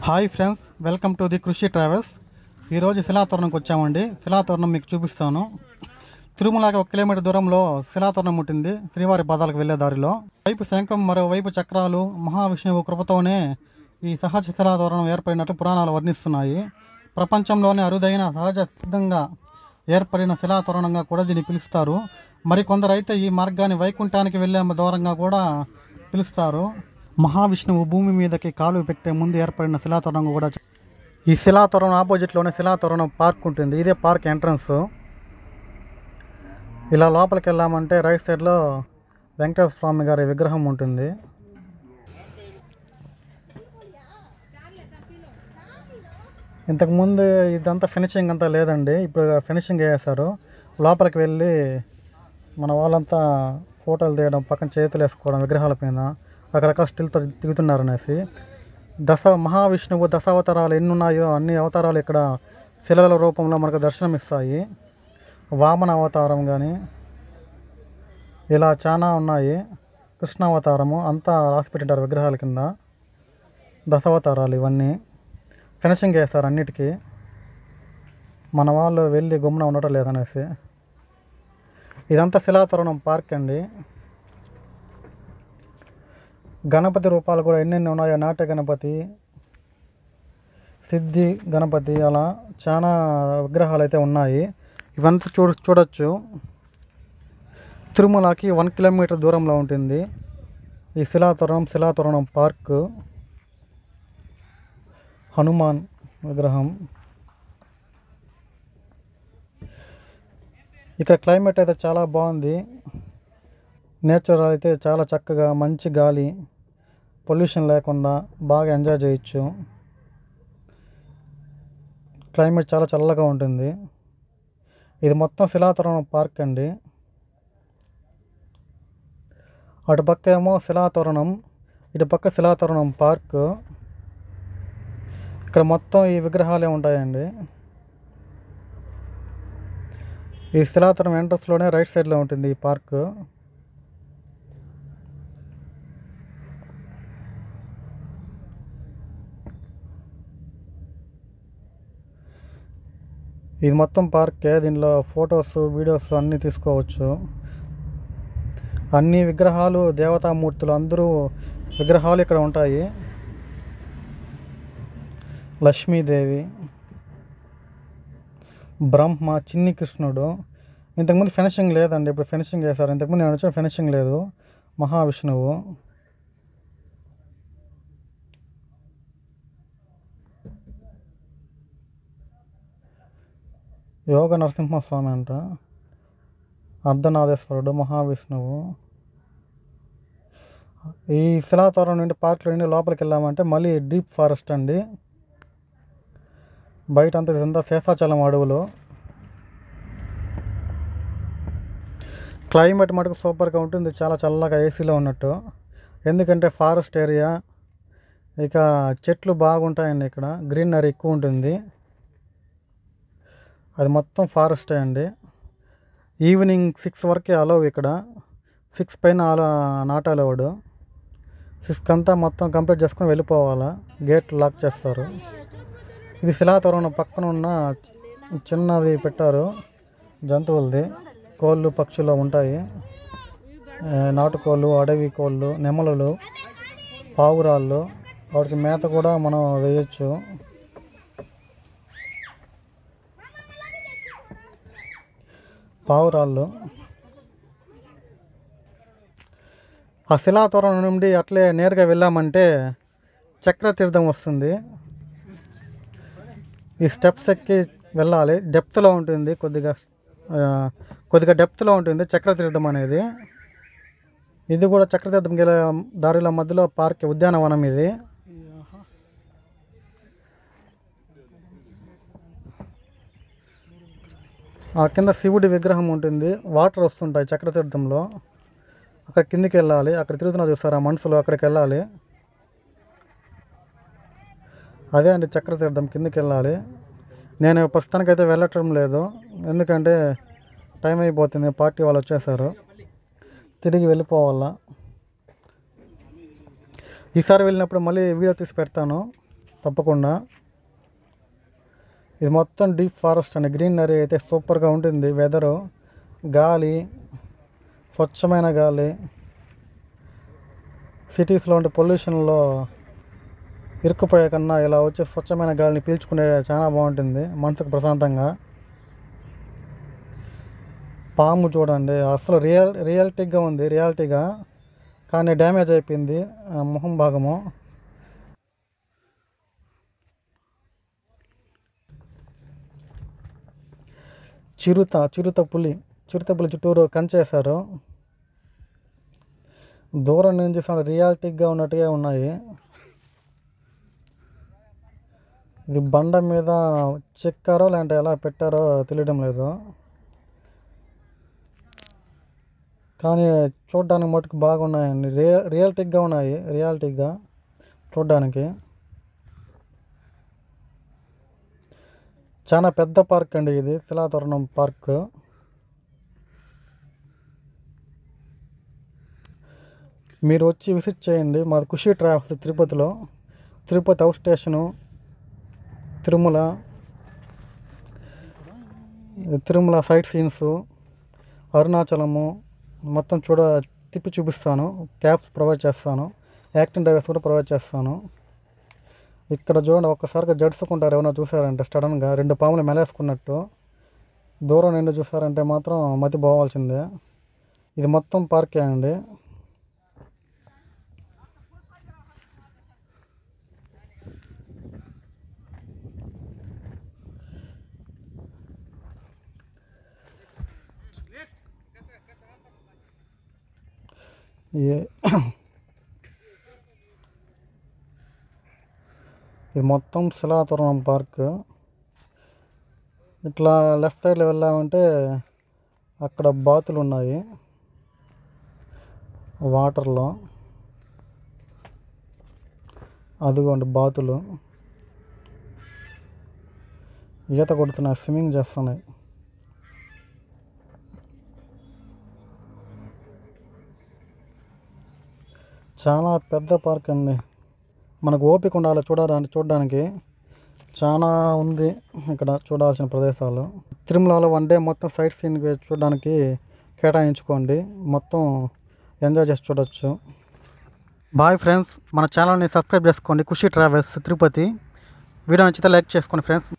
Hi friends, welcome to the కృషి travels. ఈరోజు శిలాతోరణంకి వచ్చామండి. శిలాతోరణం మీకు చూపిస్తాను. తిరుమలకి 1 కిలోమీటర్ దూరంలో శిలాతోరణం ఉంటుంది, శ్రీవారి పాదాలకు వెళ్లే దారిలో. వైపు శంఖం, మరోవైపు చక్రాలు. మహావిష్ణువు కృపతోనే ఈ సహజ శిలాతోరణం ఏర్పడినట్టు పురాణాలు వర్ణిస్తున్నాయి. ప్రపంచంలోనే అరుదైన సహజ సిద్ధంగా ఏర్పడిన శిలాతోరణంగా కూడా దీన్ని పిలుస్తారు. మరికొందరైతే ఈ మార్గాన్ని వైకుంఠానికి వెళ్లే ద్వారంగా కూడా పిలుస్తారు. మహావిష్ణువు భూమి మీదకి కాలు పెట్టే ముందు ఏర్పడిన శిలాతోరణం కూడా. ఈ శిలాతోరణం ఆపోజిట్లోనే శిలాతోరణం పార్క్ ఉంటుంది. ఇదే పార్క్ ఎంట్రన్స్. ఇలా లోపలికి వెళ్ళామంటే రైట్ సైడ్లో వెంకటేశ్వర స్వామి గారి విగ్రహం ఉంటుంది. ఇంతకుముందు ఇదంతా ఫినిషింగ్ అంతా లేదండి, ఇప్పుడు ఫినిషింగ్ చేశారు. లోపలికి వెళ్ళి మన వాళ్ళంతా ఫోటోలు తీయడం, పక్కన చేతులు వేసుకోవడం, విగ్రహాల పైన రకరకాల స్టిల్తో దిగుతున్నారు అనేసి. మహావిష్ణువు దశావతారాలు ఎన్ని ఉన్నాయో అన్ని అవతారాలు ఇక్కడ శిలల రూపంలో మనకు దర్శనమిస్తాయి. వామన అవతారం కానీ ఇలా చాలా ఉన్నాయి. కృష్ణావతారము అంతా రాసి పెట్టింటారు విగ్రహాల కింద. దశావతారాలు ఇవన్నీ ఫినిషింగ్ చేస్తారు అన్నిటికీ. మన వాళ్ళు వెళ్ళి గుమ్మున ఉండటం లేదనేసి. ఇదంతా శిలాతోరణం పార్క్ అండి. గణపతి రూపాలు కూడా ఎన్నెన్ని ఉన్నాయో, నాట్య గణపతి, సిద్ధి గణపతి, అలా చాలా విగ్రహాలు అయితే ఉన్నాయి. ఇవంతా చూడొచ్చు. తిరుమలకి 1 కిలోమీటర్ దూరంలో ఉంటుంది ఈ శిలాతోరణం పార్క్. హనుమాన్ విగ్రహం. ఇక్కడ క్లైమేట్ అయితే చాలా బాగుంది. నేచర్ అయితే చాలా చక్కగా, మంచి గాలి, పొల్యూషన్ లేకుండా బాగా ఎంజాయ్ చేయొచ్చు. క్లైమేట్ చాలా చల్లగా ఉంటుంది. ఇది మొత్తం శిలాతోరణం పార్క్ అండి. అటుపక్క ఏమో శిలాతోరణం, ఇటుపక్క శిలాతోరణం పార్క్. ఇక్కడ మొత్తం ఈ విగ్రహాలే ఉంటాయండి. ఈ శిలాతోరణం ఎంట్రన్స్లోనే రైట్ సైడ్లో ఉంటుంది ఈ పార్క్. ఇది మొత్తం పార్కే. దీనిలో ఫొటోస్, వీడియోస్ అన్నీ తీసుకోవచ్చు. అన్ని విగ్రహాలు, దేవతామూర్తులు అందరూ విగ్రహాలు ఇక్కడ ఉంటాయి. లక్ష్మీదేవి, బ్రహ్మ, చిన్ని కృష్ణుడు. ఇంతకుముందు ఫినిషింగ్ లేదండి, ఇప్పుడు ఫినిషింగ్ చేశారు. ఇంతకుముందు నేను వచ్చిన ఫినిషింగ్ లేదు. మహావిష్ణువు. యోగ నరసింహస్వామి అంట. అర్ధనాదేశ్వరుడు, మహావిష్ణువు. ఈ శిలాతోరణం నుండి పార్క్లో నుండి లోపలికి వెళ్ళామంటే మళ్ళీ డీప్ ఫారెస్ట్ అండి. బయట అంతా ఇదంతా శేషాచలం అడవులు. క్లైమేట్ మటుకు సూపర్గా ఉంటుంది, చాలా చల్లగా ఏసీలో ఉన్నట్టు. ఎందుకంటే ఫారెస్ట్ ఏరియా, ఇక చెట్లు బాగుంటాయండి. ఇక్కడ గ్రీనరీ ఎక్కువ ఉంటుంది. అది మొత్తం ఫారెస్టే అండి. ఈవినింగ్ 6 వరకే అలవ్ ఇక్కడ. 6 పైన నాట్ అలౌడ్. 6 అంతా మొత్తం కంప్లీట్ చేసుకొని వెళ్ళిపోవాలా, గేట్ లాక్ చేస్తారు. ఇది శిలాతోరణం పక్కన ఉన్న చిన్నది పెట్టారు జంతువులది. కోళ్ళు, పక్షులు ఉంటాయి. నాటుకోళ్ళు, అడవి కోళ్ళు, నెమలులు, పావురాళ్ళు. వాటికి మేత కూడా మనం వేయచ్చు. పావురాళ్ళు. ఆ శిలాతోరణం నుండి అట్లే నేరుగా వెళ్ళామంటే చక్రతీర్థం వస్తుంది. ఈ స్టెప్స్ ఎక్కి వెళ్ళాలి. డెప్త్లో ఉంటుంది, కొద్దిగా డెప్త్లో ఉంటుంది చక్రతీర్థం అనేది. ఇది కూడా చక్రతీర్థం గల దారిలో మధ్యలో పార్క్, ఉద్యానవనం ఇది. ఆ కింద శివుడి విగ్రహం ఉంటుంది. వాటర్ వస్తుంటాయి చక్రతీర్థంలో. అక్కడ కిందికి వెళ్ళాలి. అక్కడ తిరుగుతున్నా చూస్తారు ఆ మనుషులు, అక్కడికి వెళ్ళాలి. అదే అండి చక్రతీర్థం, కిందికి వెళ్ళాలి. నేను ప్రస్తుతానికైతే వెళ్ళటం లేదు, ఎందుకంటే టైం అయిపోతుంది. పార్టీ వాళ్ళు వచ్చేసారు, తిరిగి వెళ్ళిపోవాలా. ఈసారి వెళ్ళినప్పుడు మళ్ళీ వీడియో తీసి పెడతాను. తప్పకుండా. ఇది మొత్తం డీప్ ఫారెస్ట్ అండి. గ్రీనరీ అయితే సూపర్గా ఉంటుంది. వెదరు, గాలి, స్వచ్ఛమైన గాలి. సిటీస్లో ఉండే పొల్యూషన్లో ఇరుక్కుపోయే కన్నా ఇలా వచ్చే స్వచ్ఛమైన గాలిని పీల్చుకునే చాలా బాగుంటుంది మనసుకు ప్రశాంతంగా. పాము చూడండి, అసలు రియాలిటీగా ఉంది, రియాలిటీగా, కానీ డ్యామేజ్ అయిపోయింది మొహం భాగము. చిరుత పులి చుట్టూరు కంచేశారు. దూరం నుంచి చూసిన రియాలిటీగా ఉన్నట్టుగా ఉన్నాయి. ఇది బండ మీద చెక్కారో లేదంటే ఎలా పెట్టారో తెలియడం లేదు, కానీ చూడడానికి మటుకు బాగున్నాయండి. రియాలిటీగా ఉన్నాయి, రియాలిటీగా చూడడానికి. చాలా పెద్ద పార్క్ అండి ఇది, శిలాతోరణం పార్క్. మీరు వచ్చి విజిట్ చేయండి. మాది ఖుషి ట్రావెల్స్ తిరుపతిలో. Tirupati outstation, Tirumala sight scenes, Arunachalam మొత్తం తిప్పి చూపిస్తాను. క్యాబ్స్ ప్రొవైడ్ చేస్తాను, యాక్టింగ్ డ్రైవర్స్ కూడా ప్రొవైడ్ చేస్తాను. ఇక్కడ చూడండి, ఒక్కసారిగా జడుచుకుంటారు ఏమైనా చూసారంటే. సడన్గా 2 పాములు మెలేసుకున్నట్టు దూరం నుండి చూసారంటే మాత్రం మతి పోవాల్సిందే. ఇది మొత్తం పార్కే అండి. ఇది మొత్తం శిలాతోరణం పార్క్. ఇట్లా లెఫ్ట్ సైడ్లో వెళ్ళామంటే అక్కడ బాతులు ఉన్నాయి వాటర్లో. అదిగోండి బాతులు ఈత కొడుతున్నాయి, స్విమ్మింగ్ చేస్తున్నాయి. చాలా పెద్ద పార్క్ అండి. మనకు ఓపిక ఉండాలి చూడడానికి. చాలా ఉంది ఇక్కడ చూడాల్సిన ప్రదేశాలు. తిరుమలలో 1 డే మొత్తం సైట్ సీన్ చూడడానికి కేటాయించుకోండి, మొత్తం ఎంజాయ్ చేసి చూడొచ్చు. బాయ్ ఫ్రెండ్స్, మన ఛానల్ని సబ్స్క్రైబ్ చేసుకోండి. ఖుషి ట్రావెల్స్ తిరుపతి. వీడియో నచ్చితే లైక్ చేసుకోండి ఫ్రెండ్స్.